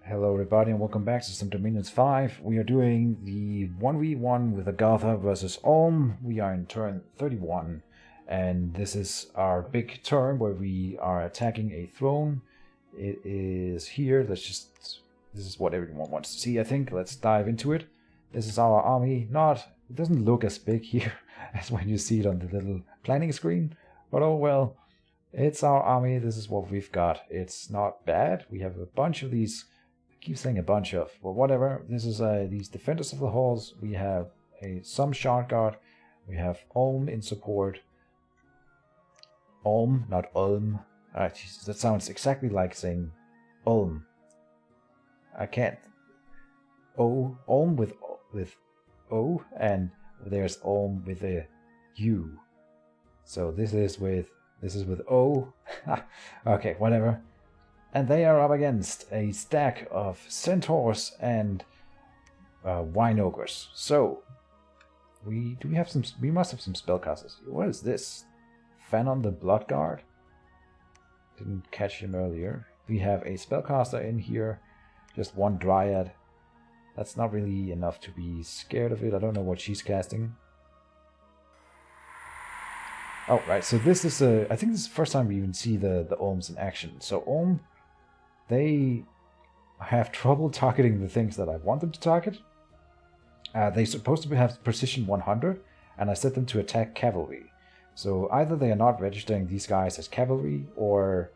Hello everybody and welcome back to Some Dominions 5. We are doing the 1v1 with Agartha versus Ulm. We are in turn 31 and this is our big turn where we are attacking a throne. It is here. This is what everyone wants to see, I think. Let's dive into it. This is our army. It doesn't look as big here as when you see it on the little planning screen, but oh well. It's our army. This is what we've got. It's not bad. We have a bunch of these. I keep saying a bunch of, but whatever. This is these defenders of the halls. We have some shard guard. We have Ulm in support. Ulm, not Ulm. Jesus, that sounds exactly like saying Ulm. I can't. Ulm with O, and there's Ulm with a U. So this is with O. Okay, whatever. And they are up against a stack of centaurs and wine ogres. So we must have some spellcasters. What is this? Fanon the Bloodguard? Didn't catch him earlier. We have a spellcaster in here, just one dryad. That's not really enough to be scared of it. I don't know what she's casting. Oh, right, so this is I think this is the first time we even see the Ulms in action. So Ulm, they have trouble targeting the things that I want them to target. They're supposed to have precision 100, and I set them to attack cavalry. So either they are not registering these guys as cavalry, or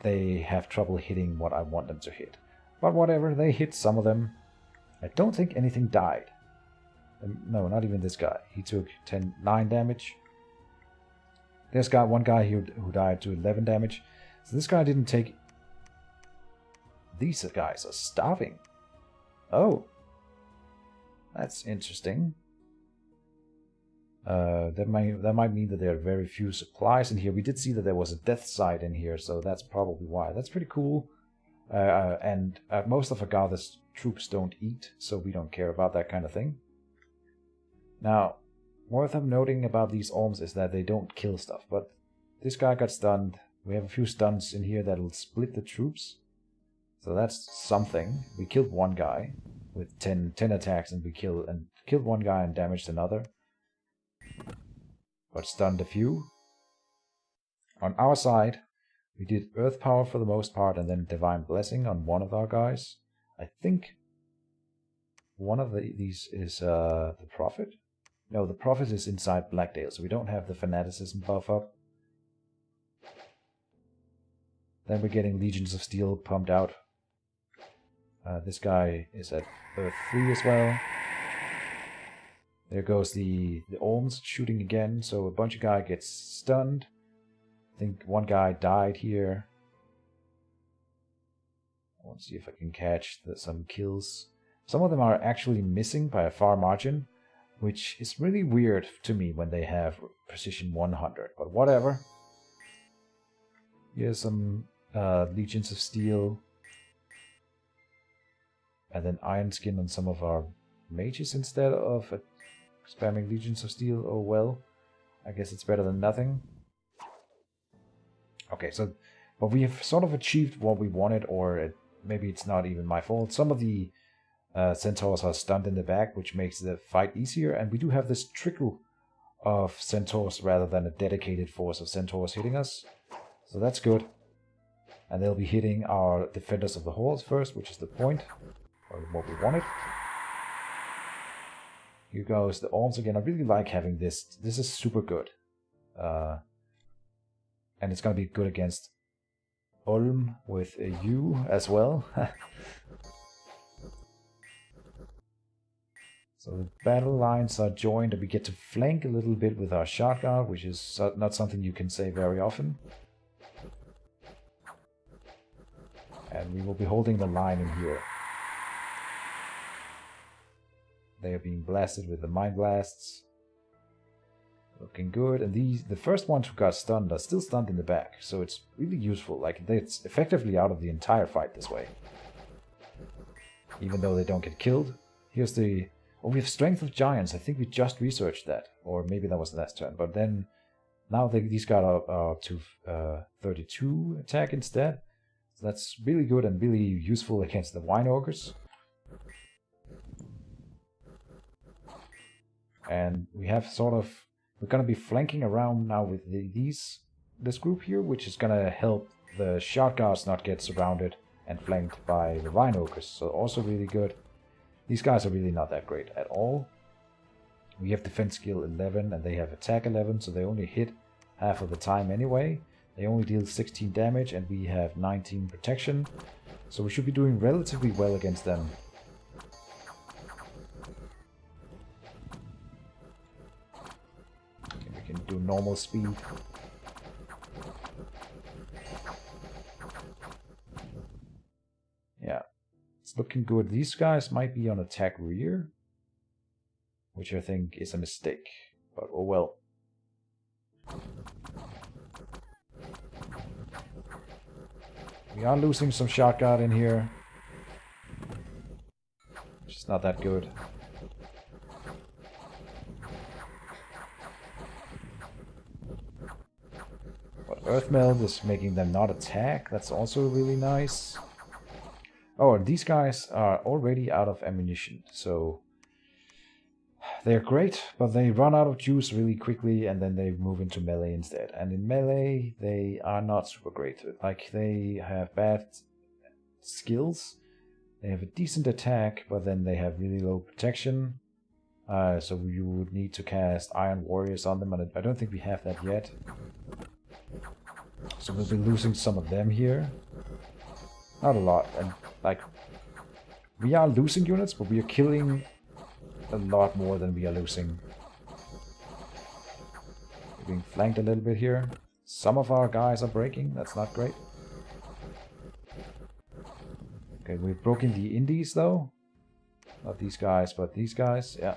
they have trouble hitting what I want them to hit. But whatever, they hit some of them. I don't think anything died. No, not even this guy. He took 9 damage. There's one guy who died to 11 damage. So this guy didn't take... These guys are starving. Oh. That's interesting. That might mean that there are very few supplies in here. We did see that there was a death side in here, so that's probably why. That's pretty cool. And most of Agartha's troops don't eat, so we don't care about that kind of thing. Now, worth of noting about these Ulms is that they don't kill stuff, but this guy got stunned. We have a few stuns in here that'll split the troops. So that's something. We killed one guy with 10 attacks, and we killed one guy and damaged another. But stunned a few. On our side, we did Earth Power for the most part, and then Divine Blessing on one of our guys. I think one of these is the Prophet. No, the Prophet is inside Blackdale, so we don't have the Fanaticism buff up. Then we're getting Legions of Steel pumped out. This guy is at Earth 3 as well. There goes the Ulms shooting again, so a bunch of guys gets stunned. I think one guy died here. I want to see if I can catch some kills. Some of them are actually missing by a far margin, which is really weird to me when they have precision 100, but whatever. Here's some Legions of Steel. And then Iron Skin on some of our mages instead of spamming Legions of Steel. Oh well, I guess it's better than nothing. Okay, so, but we have sort of achieved what we wanted, or maybe it's not even my fault. Some of the centaurs are stunned in the back, which makes the fight easier, and we do have this trickle of centaurs rather than a dedicated force of centaurs hitting us. So that's good. And they'll be hitting our defenders of the halls first, which is the point, or what we wanted. Here goes the Ulms again. I really like having this. This is super good. And it's going to be good against Ulm with a U as well. So the battle lines are joined, and we get to flank a little bit with our shard guard, which is not something you can say very often. And we will be holding the line in here. They are being blasted with the Mind Blasts. Looking good, and the first ones who got stunned are still stunned in the back, so it's really useful. Like, it's effectively out of the entire fight this way. Even though they don't get killed. Here's the... Oh, we have Strength of Giants. I think we just researched that. Or maybe that was the last turn. But then, now these guys are to 32 attack instead. So that's really good and really useful against the Wine Ogres. And we have sort of... We're going to be flanking around now with this group here, which is going to help the Shard Guards not get surrounded and flanked by the Vine Ogres. So also really good. These guys are really not that great at all. We have defense skill 11 and they have attack 11, so they only hit half of the time anyway. They only deal 16 damage and we have 19 protection. So we should be doing relatively well against them. Okay, we can do normal speed. Yeah, it's looking good. These guys might be on attack rear, which I think is a mistake, but oh well. We are losing some Shard Guard in here, which is not that good. But Earth Meld is making them not attack, that's also really nice. Oh, and these guys are already out of ammunition, so they're great, but they run out of juice really quickly and then they move into melee instead. And in melee, they are not super great. Like, they have bad skills, they have a decent attack, but then they have really low protection. So you would need to cast Iron Warriors on them, and I don't think we have that yet. So we'll be losing some of them here. Not a lot, and like, we are losing units, but we are killing a lot more than we are losing. We're being flanked a little bit here. Some of our guys are breaking, that's not great. Okay, we've broken the Indies though. Not these guys, but these guys, yeah.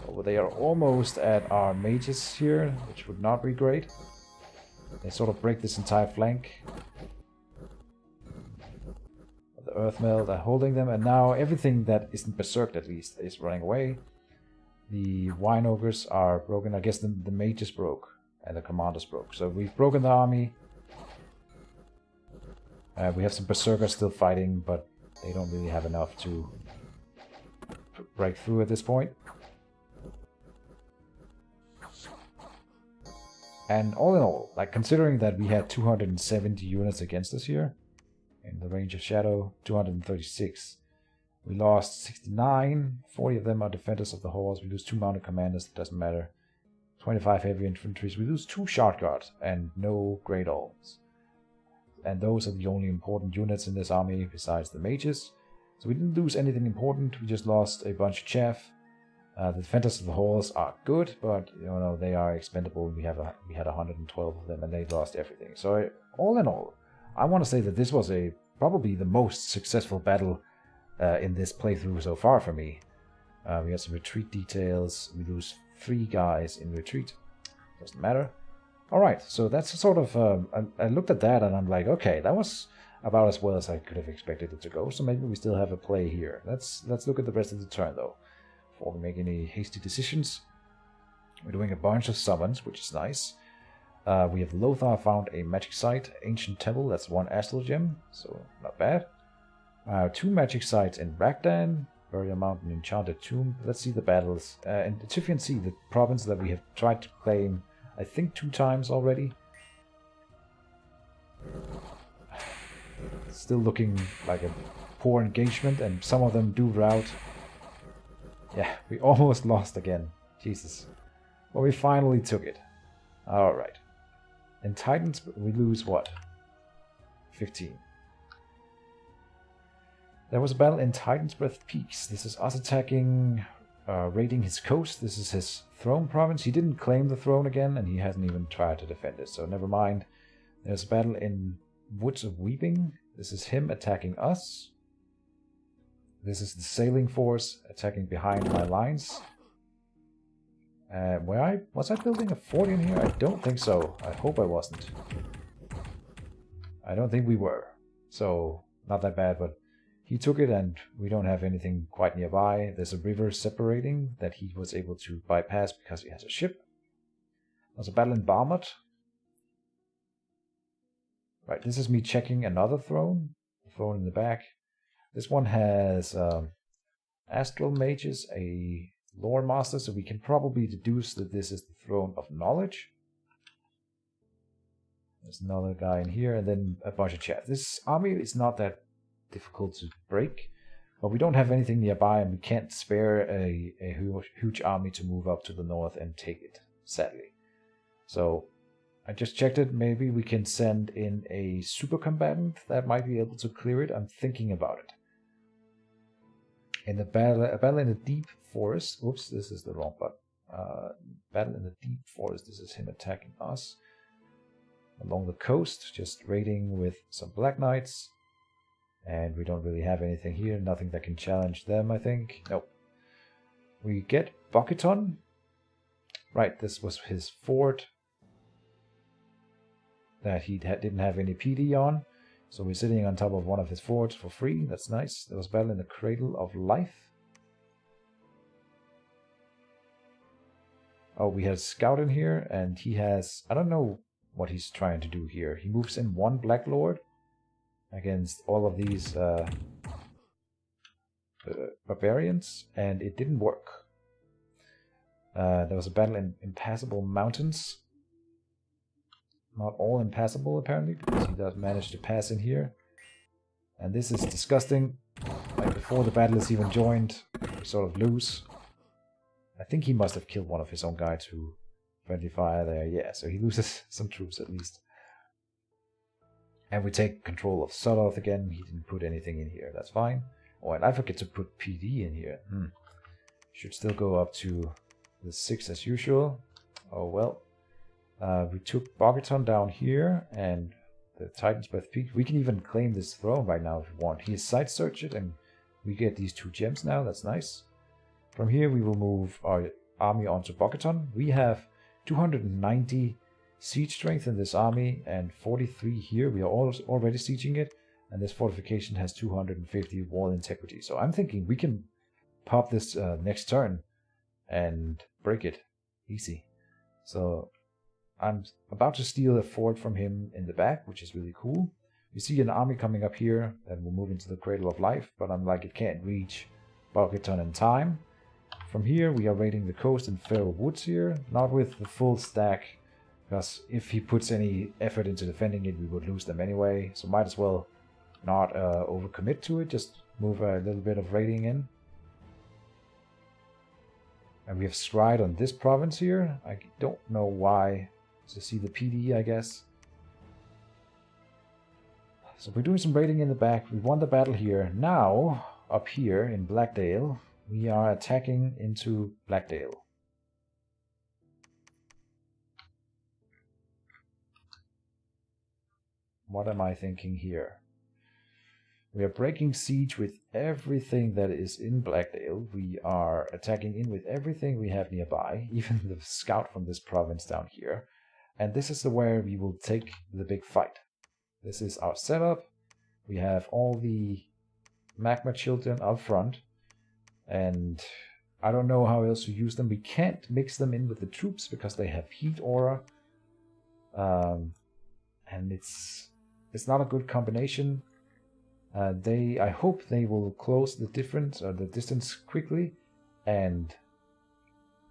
Oh, they are almost at our mages here, which would not be great. They sort of break this entire flank. The Earth Meld are holding them, and now everything that isn't berserked at least is running away. The Wine Ogres are broken. I guess the mages broke and the commanders broke. So we've broken the army. We have some berserkers still fighting, but they don't really have enough to break through at this point. And all in all, like, considering that we had 270 units against us here, in the range of Shadow, 236. We lost 69, 40 of them are defenders of the halls. We lose 2 mounted commanders, it doesn't matter. 25 heavy infantry. We lose 2 Shard Guards and no Great Alms. And those are the only important units in this army besides the mages. So we didn't lose anything important, we just lost a bunch of chaff. The defenders of the halls are good, but you know, they are expendable. We had 112 of them and they lost everything. So all in all, I want to say that this was probably the most successful battle in this playthrough so far for me. We had some retreat details. We lose 3 guys in retreat. Doesn't matter. Alright, so that's sort of... I looked at that and I'm like, okay, that was about as well as I could have expected it to go. So maybe we still have a play here. Let's look at the rest of the turn though, before we make any hasty decisions. We're doing a bunch of summons, which is nice. We have Lothar found a magic site, Ancient Temple, that's 1 Astral Gem, so not bad. 2 magic sites in Ragdan, Burial Mountain, Enchanted Tomb. Let's see the battles. In Tiffian Sea, the province that we have tried to claim, I think 2 times already. Still looking like a poor engagement, and some of them do rout. Yeah, we almost lost again. Jesus. Well, we finally took it. Alright. In Titans, we lose what? 15. There was a battle in Titan's Breath Peaks. This is us attacking, raiding his coast. This is his throne province. He didn't claim the throne again, and he hasn't even tried to defend it, so never mind. There's a battle in Woods of Weeping. This is him attacking us. This is the sailing force attacking behind my lines. Was I building a fort in here? I don't think so. I hope I wasn't. I don't think we were. So, not that bad, but he took it and we don't have anything quite nearby. There's a river separating that he was able to bypass because he has a ship. There's a battle in Barmouth. Right, this is me checking another throne. The throne in the back. This one has Astral Mages, a Lore Master, so we can probably deduce that this is the Throne of Knowledge. There's another guy in here, and then a bunch of chaff. This army is not that difficult to break, but we don't have anything nearby, and we can't spare a huge army to move up to the north and take it, sadly. So I just checked it. Maybe we can send in a super combatant that might be able to clear it. I'm thinking about it. In the a battle in the deep forest. Oops, this is the wrong button. Battle in the deep forest. This is him attacking us. Along the coast, just raiding with some Black Knights. And we don't really have anything here. Nothing that can challenge them, I think. Nope. We get Bucketon. Right, this was his fort that he didn't have any PD on. So we're sitting on top of one of his forts for free. That's nice. There was battle in the Cradle of Life. Oh, we had a scout in here, and he has... I don't know what he's trying to do here. He moves in one Black Lord against all of these barbarians, and it didn't work. There was a battle in Impassable Mountains. Not all impassable, apparently, because he does manage to pass in here. And this is disgusting. Like, before the battle is even joined, we sort of lose. I think he must have killed one of his own guy to friendly fire there. Yeah, so he loses some troops at least. And we take control of Soloth again. He didn't put anything in here. That's fine. Oh, and I forget to put PD in here. Should still go up to the 6 as usual. Oh, well. We took Bogaton down here, and the Titan's Breath Peak. We can even claim this throne right now if we want. He has side searched it, and we get these 2 gems now. That's nice. From here, we will move our army onto Bogaton. We have 290 siege strength in this army, and 43 here. We are already sieging it, and this fortification has 250 wall integrity. So I'm thinking we can pop this next turn and break it. Easy. So I'm about to steal a fort from him in the back, which is really cool. You see an army coming up here that will move into the Cradle of Life, but I'm like, it can't reach Bogaton in time. From here, we are raiding the coast and Feral Woods here, not with the full stack, because if he puts any effort into defending it, we would lose them anyway, so might as well not overcommit to it, just move a little bit of raiding in. And we have Scryed on this province here. I don't know why. To see the PD, I guess. So we're doing some raiding in the back. We won the battle here. Now, up here in Blackdale, we are attacking into Blackdale. What am I thinking here? We are breaking siege with everything that is in Blackdale. We are attacking in with everything we have nearby, even the scout from this province down here. And this is where we will take the big fight. This is our setup. We have all the magma children up front. And I don't know how else to use them. We can't mix them in with the troops because they have heat aura. And it's not a good combination. I hope they will close the difference or the distance quickly and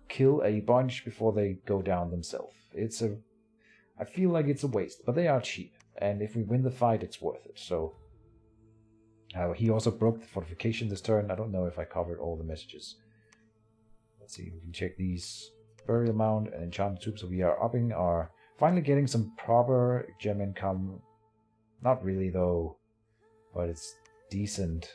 kill a bunch before they go down themselves. I feel like it's a waste, but they are cheap, and if we win the fight, it's worth it. So he also broke the fortification this turn. I don't know if I covered all the messages. Let's see, we can check these burial mound and enchanted troops. So we are upping our, finally getting some proper gem income. Not really though, but it's decent.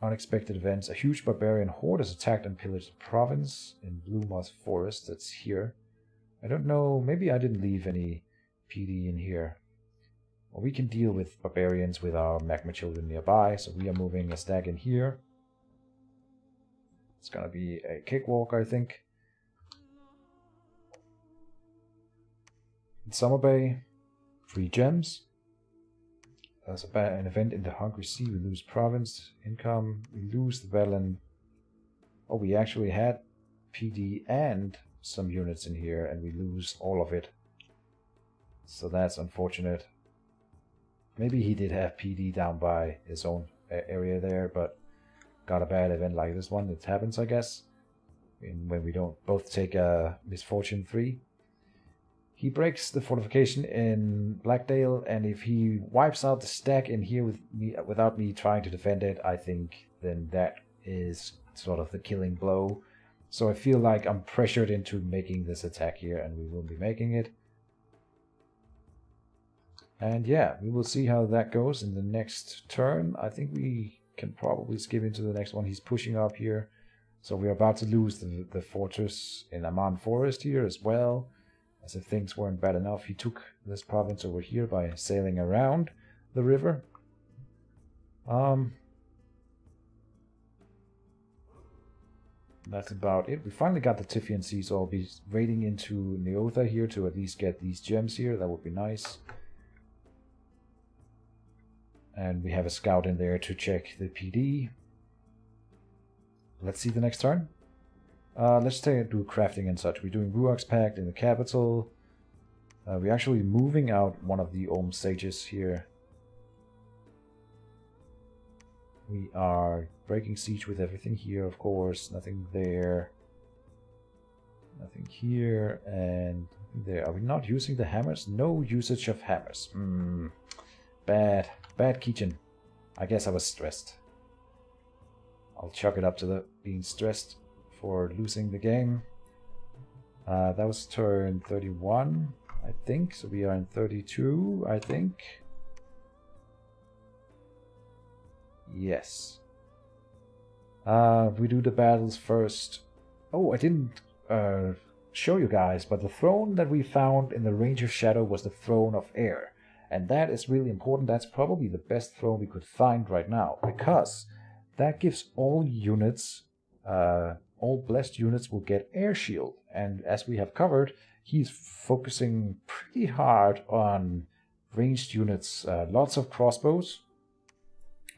Unexpected events. A huge barbarian horde has attacked and pillaged the province in Blue Moss Forest. That's here. I don't know. Maybe I didn't leave any PD in here. Well, we can deal with barbarians with our magma children nearby. So we are moving a stag in here. It's gonna be a cakewalk, I think. In Summer Bay, 3 gems. There's an event in the Hungry Sea. We lose province income. We lose the battle in... Oh, we actually had PD and some units in here and we lose all of it. So that's unfortunate. Maybe he did have PD down by his own area there, but got a bad event like this one. It happens, I guess, when we don't both take a misfortune 3. He breaks the fortification in Blackdale, and if he wipes out the stack in here without me trying to defend it, I think then that is sort of the killing blow. So I feel like I'm pressured into making this attack here, and we will be making it. And yeah, we will see how that goes in the next turn. I think we can probably skip into the next one. He's pushing up here. So we're about to lose the fortress in Amman Forest here as well. As if things weren't bad enough, he took this province over here by sailing around the river. That's about it. We finally got the Typhian Sea, so I'll be raiding into Neotha here to at least get these gems here. That would be nice. And we have a scout in there to check the PD. Let's see the next turn. Let's do crafting and such. We're doing Ruach's Pact in the capital. We're actually moving out one of the Ulm sages here. We are breaking siege with everything here, of course. Nothing there. Nothing here. And there. Are we not using the hammers? No usage of hammers. Bad. Bad Keejchen. I guess I was stressed. I'll chalk it up to the being stressed for losing the game. That was turn 31, I think. So we are in 32, I think. Yes. We do the battles first. Oh, I didn't show you guys, but the throne that we found in the Range of Shadow was the Throne of Air. And that is really important. That's probably the best throne we could find right now, because that gives all units, all blessed units will get air shield. And as we have covered, he's focusing pretty hard on ranged units, lots of crossbows.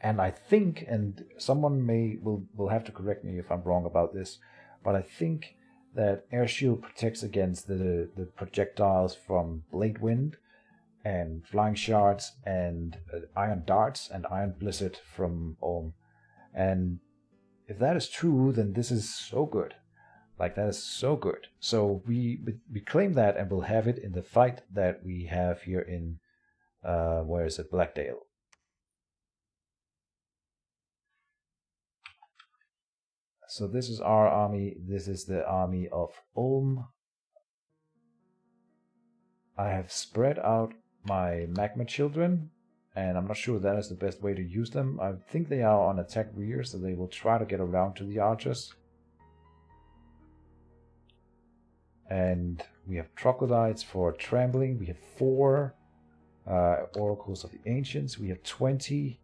And I think, and someone will have to correct me if I'm wrong about this, but I think that air shield protects against the projectiles from Blade Wind and Flying Shards and Iron Darts and Iron Blizzard from Ulm. And if that is true, then this is so good. Like, that is so good. So we claim that, and we'll have it in the fight that we have here in, where is it, Blackdale. So this is our army. This is the army of Ulm. I have spread out my magma children, and I'm not sure that is the best way to use them. I think they are on attack rear, so they will try to get around to the archers. And we have troglodytes for trembling. We have 4 oracles of the ancients. We have 20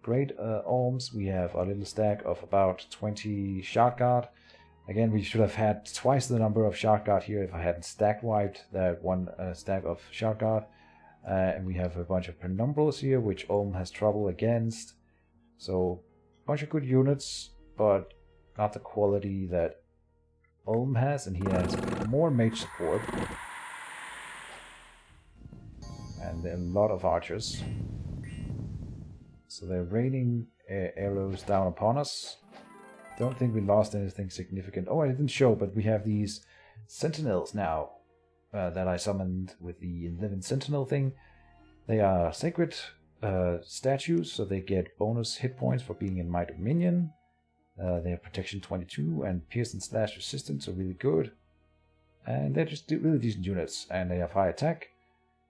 great Ulms. We have a little stack of about 20 shard guard. Again, we should have had twice the number of shard guard here if I hadn't stack wiped that one stack of shard guard. And we have a bunch of penumbrals here, which Ulm has trouble against. So, a bunch of good units, but not the quality that Ulm has. And he has more mage support. And a lot of archers. So they're raining arrows down upon us. Don't think we lost anything significant. Oh, I didn't show, but we have these sentinels now that I summoned with the 11 sentinel thing. They are sacred statues, so they get bonus hit points for being in Might of Minion. They have protection 22 and pierce and slash resistance, so really good. And they're just really decent units, and they have high attack.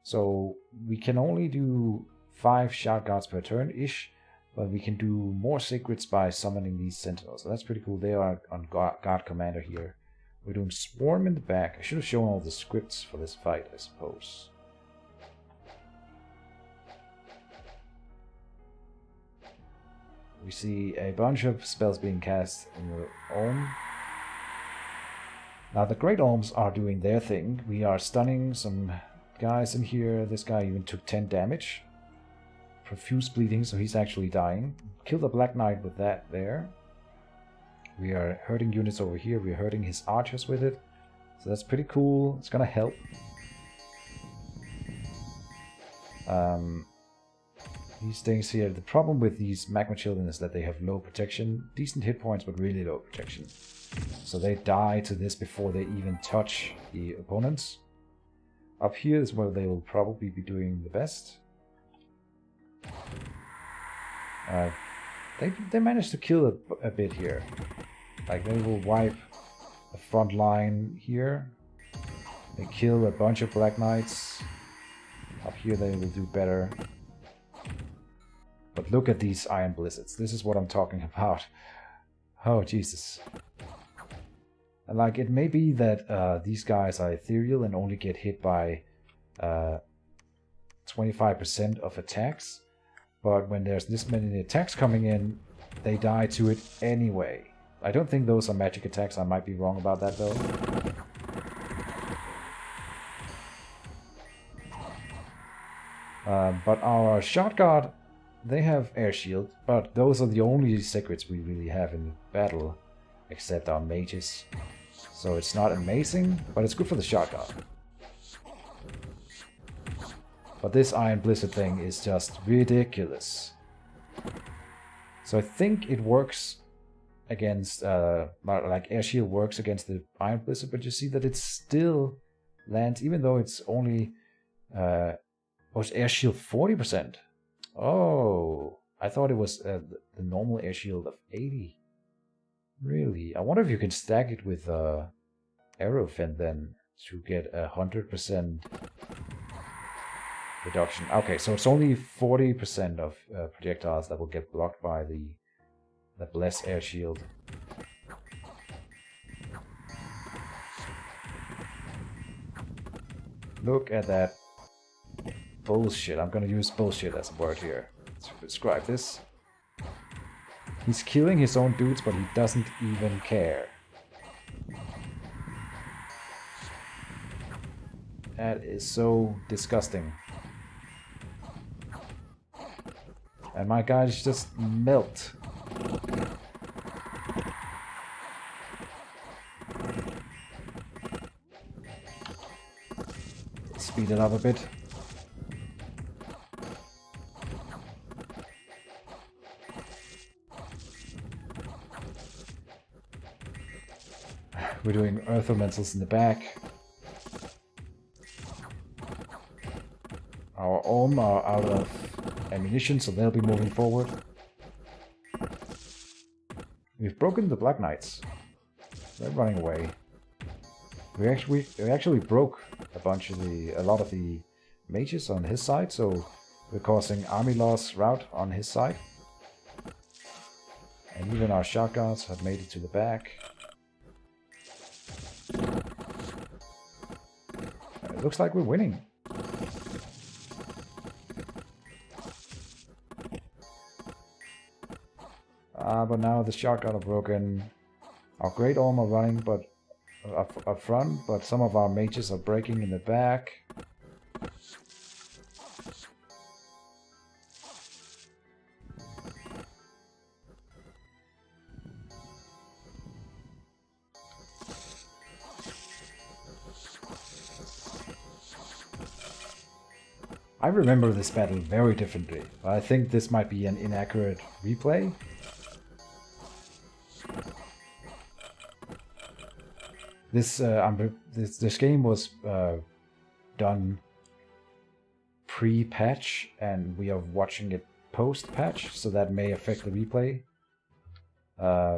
So we can only do 5 shard guards per turn-ish, but we can do more secrets by summoning these sentinels. So that's pretty cool. They are on guard commander here. We're doing swarm in the back. I should have shown all the scripts for this fight, I suppose. We see a bunch of spells being cast in the Ulm. Now the Great Ulms are doing their thing. We are stunning some guys in here. This guy even took 10 damage. Profuse bleeding, so he's actually dying. Kill the Black Knight with that there. We are hurting units over here. We're hurting his archers with it. So that's pretty cool. It's gonna help. These things here. The problem with these magma children is that they have low protection. Decent hit points, but really low protection. So they die to this before they even touch the opponents. Up here is where they will probably be doing the best. They managed to kill a bit here. Like, they will wipe the front line here. They kill a bunch of Black Knights. Up here they will do better. But look at these Iron Blizzards. This is what I'm talking about. Oh, Jesus. And like, it may be that these guys are ethereal and only get hit by 25% of attacks. But when there's this many attacks coming in, they die to it anyway. I don't think those are magic attacks. I might be wrong about that, though. But our Shot Guard, they have air shield, but those are the only secrets we really have in battle, except our mages. So it's not amazing, but it's good for the Shot Guard. But this Iron Blizzard thing is just ridiculous. So I think it works against, like air shield works against the Iron Blizzard, but you see that it still lands, even though it's only, it's air shield 40%. Oh, I thought it was the normal air shield of 80. Really? I wonder if you can stack it with Aerofin then to get 100% reduction. Okay, so it's only 40% of projectiles that will get blocked by the Bless air shield. Look at that bullshit. I'm gonna use bullshit as a word here to describe this. He's killing his own dudes, but he doesn't even care. That is so disgusting. And my guys just melt. Speed it up a bit. We're doing Earth Elementals in the back. Our Ohm are out of ammunition, so they'll be moving forward. We've broken the Black Knights. They're running away. We actually broke a lot of the mages on his side, so we're causing army loss rout on his side. And even our shotguns have made it to the back. It looks like we're winning. But now the shotgun are broken. Our Great Orm are running but up front, but some of our mages are breaking in the back. I remember this battle very differently. I think this might be an inaccurate replay. This game was done pre-patch, and we are watching it post-patch, so that may affect the replay.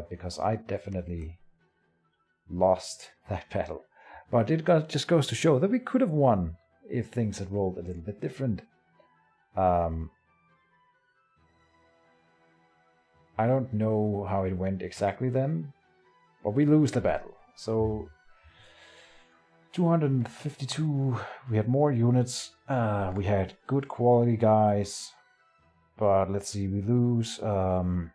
Because I definitely lost that battle. But it just goes to show that we could have won if things had rolled a little bit different. I don't know how it went exactly then, but we lose the battle. So 252, we had more units, we had good quality guys, but let's see, we lose all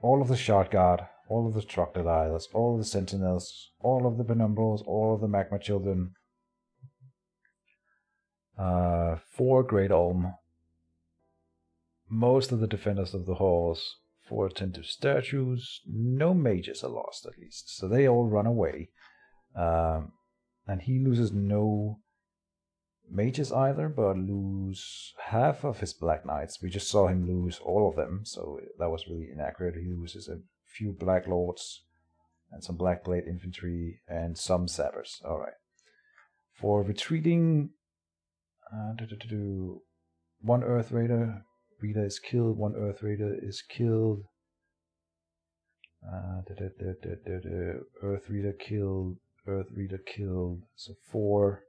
of the Shot Guard, all of the Troglodytes, all of the Sentinels, all of the Penumbrals, all of the Magma Children, 4 Great Olm, most of the Defenders of the Halls, 4 tend to statues. No mages are lost, at least. So they all run away. And he loses no mages either, but lose half of his Black Knights. We just saw him lose all of them, so that was really inaccurate. He loses a few Black Lords and some Black Blade infantry and some Sappers. Alright. For retreating, one Earth Raider is killed, one Earth Raider is killed. Earth Raider killed, Earth Raider killed. So four,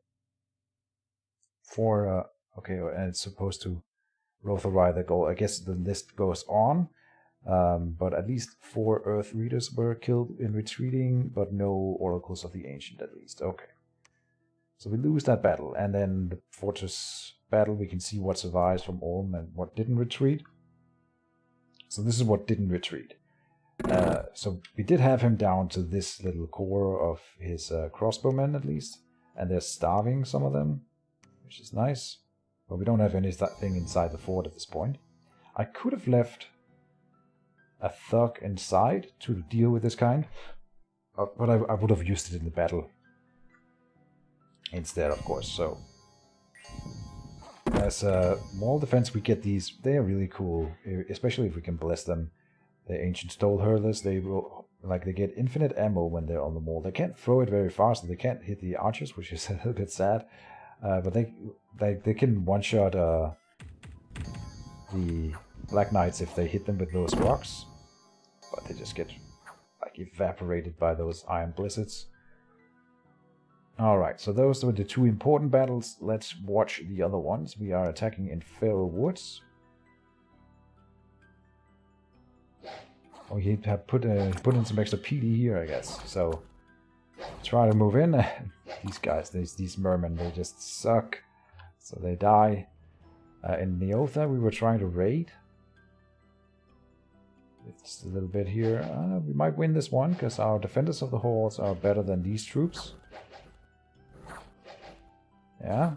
okay, and it's supposed to Rotherry the goal. I guess the list goes on, but at least 4 Earth Readers were killed in retreating, but no Oracles of the Ancient at least. Okay. So we lose that battle, and then the Fortress battle, we can see what survives from Ulm and what didn't retreat. So this is what didn't retreat. So we did have him down to this little core of his crossbowmen at least, and they're starving, some of them, which is nice. But we don't have anything inside the fort at this point. I could have left a thug inside to deal with this kind, but I would have used it in the battle instead, of course. So as a wall defense, we get these. They are really cool, especially if we can bless them. The Ancient Stole Hurlers, they will, like, they get infinite ammo when they're on the wall. They can't throw it very fast, and they can't hit the archers, which is a little bit sad. But they can one-shot the Black Knights if they hit them with those rocks. But they just get, like, evaporated by those iron blizzards. Alright, so those were the 2 important battles. Let's watch the other ones. We are attacking in Feral Woods. Oh, he had put in some extra PD here, I guess. So try to move in. These guys, these mermen, they just suck. So they die. In Neotha, we were trying to raid. Just a little bit here. We might win this one, because our Defenders of the Halls are better than these troops. Yeah.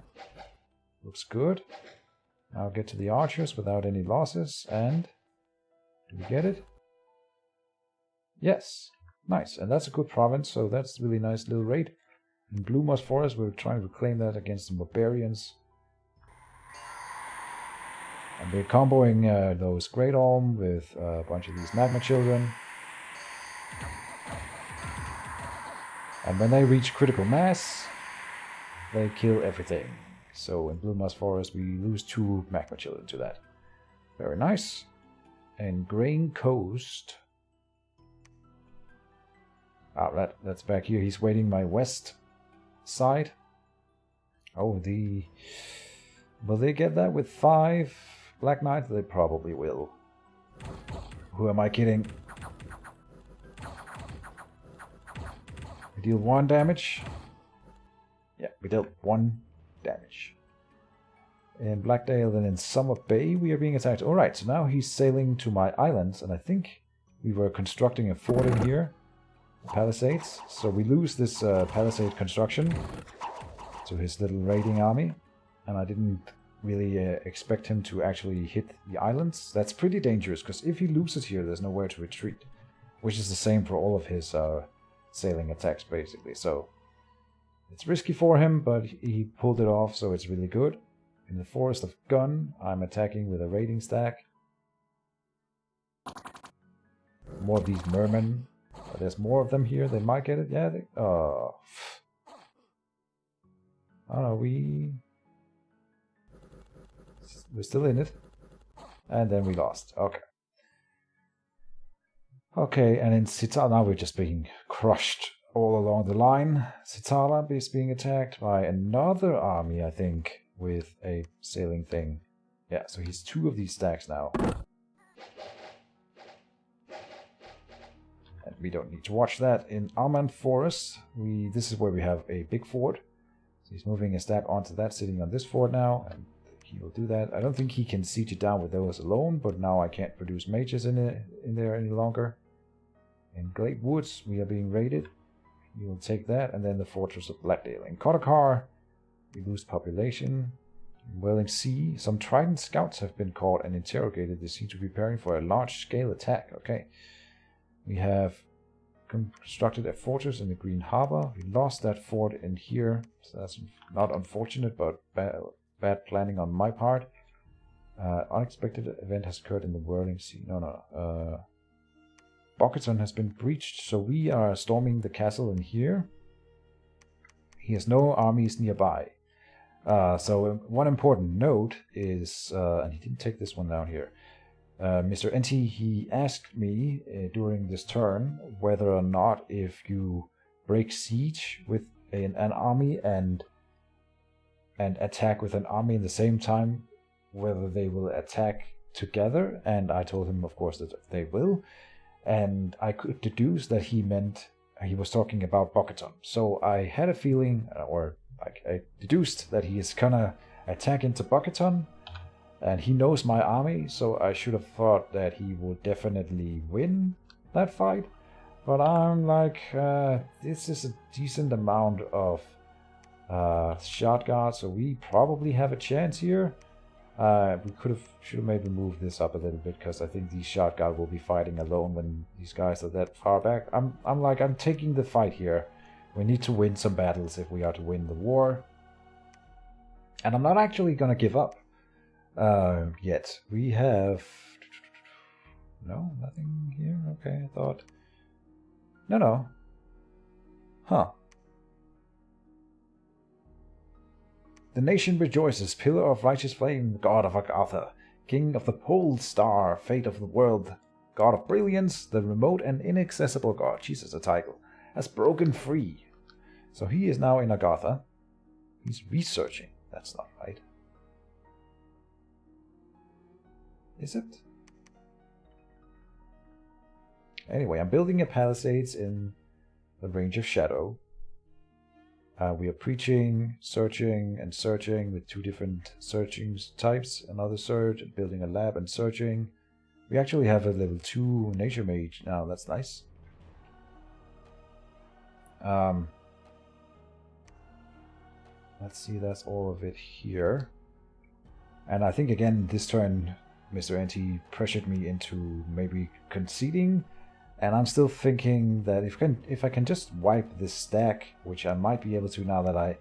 Looks good. Now get to the archers without any losses. And do we get it? Yes. Nice. And that's a good province, so that's a really nice little raid. In Blue Moss Forest, we're trying to reclaim that against the barbarians. And we're comboing those Great Ulm with a bunch of these Magma Children. And when they reach critical mass, they kill everything. So in Blue Moss Forest, we lose 2 Magma Children to that. Very nice. And Grain Coast. Ah, that's back here. He's waiting my west side. Oh, will they get that with 5 Black Knights? They probably will. Who am I kidding? We deal 1 damage. Yeah, we dealt 1 damage. In Blackdale, then in Summer Bay, we are being attacked. Alright, so now he's sailing to my islands, and I think we were constructing a fort in here. Palisades. So we lose this palisade construction to his little raiding army. And I didn't really expect him to actually hit the islands. That's pretty dangerous, because if he loses here, there's nowhere to retreat. Which is the same for all of his sailing attacks, basically. So it's risky for him, but he pulled it off, so it's really good. In the Forest of Gun, I'm attacking with a raiding stack. More of these mermen. There's more of them here. They might get it. Yeah. Oh no, we're still in it. And then we lost. Okay. Okay, and in Sitala, now we're just being crushed all along the line. Sitala is being attacked by another army, I think, with a sailing thing. Yeah, so he's 2 of these stacks now. And we don't need to watch that. In Alman Forest, this is where we have a big fort. So he's moving a stack onto that, sitting on this fort now, and he will do that. I don't think he can siege it down with those alone, but now I can't produce mages in there any longer. In Glade Woods, we are being raided. He will take that, and then the Fortress of Blackdale. In Kodakar, we lose population. Whirling Sea. Some Trident scouts have been caught and interrogated. They seem to be preparing for a large-scale attack. Okay. We have constructed a fortress in the Green Harbor. We lost that fort in here, so that's not unfortunate, but bad planning on my part. Unexpected event has occurred in the Whirling Sea. No. Bocaton has been breached, so we are storming the castle in here. He has no armies nearby. So one important note is, and he didn't take this one down here, Mr. NT, he asked me during this turn whether or not if you break siege with an army and attack with an army in the same time, whether they will attack together, and I told him, of course, that they will, and I could deduce that he meant he was talking about Bocaton. So I had a feeling, or I deduced that he is gonna attack into Bocaton, and he knows my army, so I should have thought that he would definitely win that fight. But I'm like, this is a decent amount of shot guard, so we probably have a chance here. We should have maybe moved this up a little bit, because I think these shot guard will be fighting alone when these guys are that far back. I'm taking the fight here. We need to win some battles if we are to win the war. And I'm not actually gonna give up yet. We have nothing here. Okay, I thought no. Huh. The nation rejoices, pillar of righteous flame, god of Agartha, king of the pole star, fate of the world, god of brilliance, the remote and inaccessible god, Jesus, a title, has broken free. So he is now in Agartha. He's researching. That's not right. Is it? Anyway, I'm building a palisades in the range of shadow. We are preaching, searching, and searching with two different searching types. Another search, and building a lab and searching. We actually have a level 2 nature mage now. That's nice. Let's see, that's all of it here. And I think again this turn Mr. NT pressured me into maybe conceding. And I'm still thinking that if I can just wipe this stack, which I might be able to now that I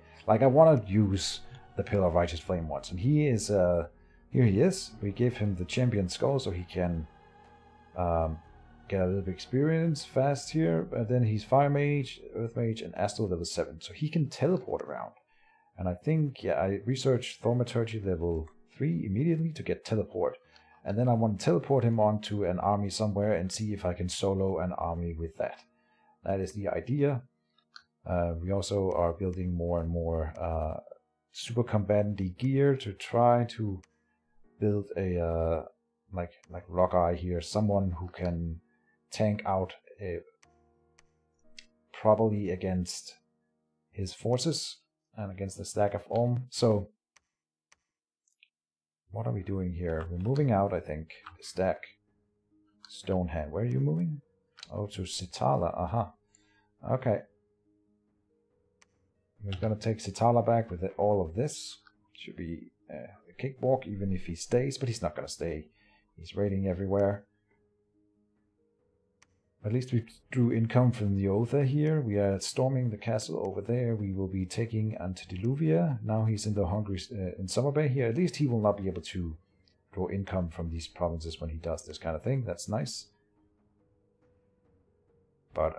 want to use the Pillar of Righteous Flame once. And he is, here he is. We gave him the Champion Skull so he can get a little bit of experience fast here. But then he's Fire Mage, Earth Mage, and Astral level 7. So he can teleport around. And I think, yeah, I researched Thaumaturgy level 3 immediately to get teleport. And then I want to teleport him onto an army somewhere and see if I can solo an army with that. That is the idea. We also are building more and more super combatant gear to try to build a like Rockeye here, someone who can tank out probably against his forces and against the stack of Ulm. So what are we doing here? We're moving out, I think. Stack. Stonehand. Where are you moving? Oh, to Sitala. Aha. Okay. We're gonna take Sitala back with all of this. Should be a cakewalk, even if he stays, but he's not gonna stay. He's raiding everywhere. At least we drew income from the Otha here. We are storming the castle over there. We will be taking Antediluvium. Now he's in the Hungry in Summer Bay here. At least he will not be able to draw income from these provinces when he does this kind of thing. That's nice. But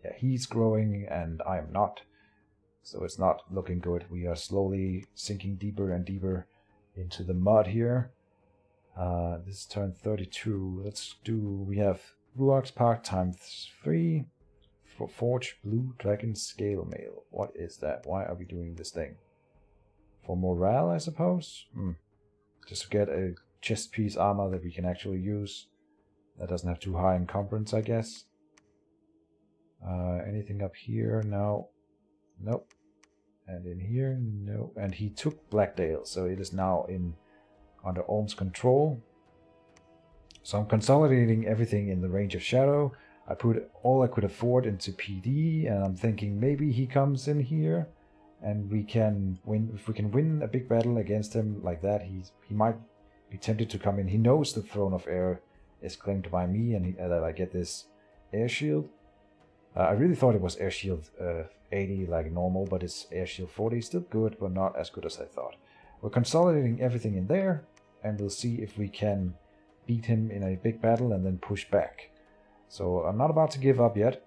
yeah, he's growing and I am not. So it's not looking good. We are slowly sinking deeper and deeper into the mud here. This is turn 32. Let's do, we have Ruark's Park times 3 for Forge Blue Dragon Scale Mail. What is that? Why are we doing this thing? For morale, I suppose? Just to get a chest piece armor that we can actually use. That doesn't have too high encumbrance, I guess. Anything up here? No. Nope. And in here? No. And he took Blackdale, so it is now under Ulm's control. So I'm consolidating everything in the range of shadow. I put all I could afford into PD, and I'm thinking maybe he comes in here and we can win. If we can win a big battle against him like that, he might be tempted to come in. He knows the Throne of Air is claimed by me, and that I get this air shield. I really thought it was air shield 80 like normal, but it's air shield 40. Still good, but not as good as I thought. We're consolidating everything in there, and we'll see if we can beat him in a big battle and then push back. So I'm not about to give up yet.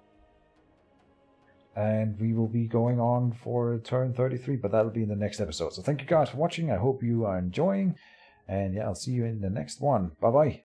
And we will be going on for turn 33, but that'll be in the next episode. So thank you guys for watching. I hope you are enjoying. And yeah, I'll see you in the next one. Bye-bye.